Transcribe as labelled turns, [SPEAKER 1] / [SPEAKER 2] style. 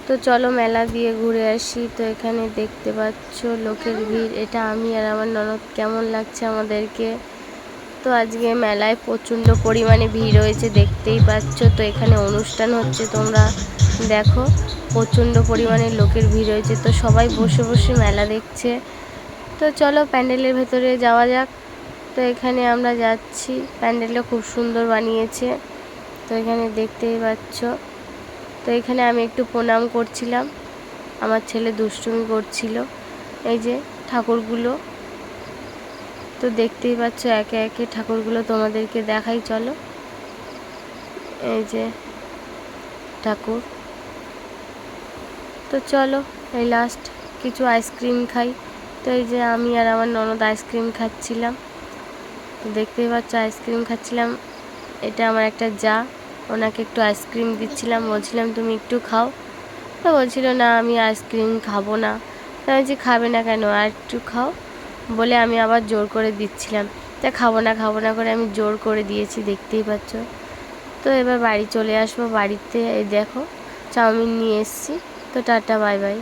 [SPEAKER 1] তো চলো মেলা দিয়ে ঘুরে আসি। তো এখানে দেখতে পাচ্ছ লোকের ভিড়, এটা আমি আর আমার ননদ। কেমন লাগছে আমাদেরকে। তো আজকে মেলায় প্রচণ্ড পরিমাণে ভিড় হয়েছে, দেখতেই পাচ্ছ। তো এখানে অনুষ্ঠান হচ্ছে, তোমরা দেখো প্রচণ্ড পরিমাণে লোকের ভিড় হয়েছে। তো সবাই বসে বসে মেলা দেখছে। তো চলো প্যান্ডেলের ভেতরে যাওয়া যাক। তো এখানে আমরা যাচ্ছি, প্যান্ডেলটা খুব সুন্দর বানিয়েছে। তো এখানে দেখতেই পাচ্ছ। তো এখানে আমি একটু প্রণাম করছিলাম, আমার ছেলে দুষ্টুমি করছিল। এই যে ঠাকুরগুলো, তো দেখতেই পাচ্ছ একে একে ঠাকুরগুলো তোমাদেরকে দেখাই চলো। এই যে ঠাকুর। তো চলো এই লাস্ট কিছু আইসক্রিম খাই। তো এই যে আমি আর আমার ননদ আইসক্রিম খাচ্ছিলাম। তো দেখতেই পাচ্ছ আইসক্রিম খাচ্ছিলাম। এটা আমার একটা যা, ওনাকে একটু আইসক্রিম দিচ্ছিলাম, বলছিলাম তুমি একটু খাও। তো বলছিল না আমি আইসক্রিম খাবো না। তো আমি যে খাবে না কেন, আর একটু খাও বলে আমি আবার জোর করে দিচ্ছিলাম। তা খাবো না করে আমি জোর করে দিয়েছি, দেখতেই পাচ্ছ। তো এবার বাড়ি চলে আসবো। বাড়িতে এই দেখো চাউমিন নিয়ে এসেছি। তো টাটা বাই বাই।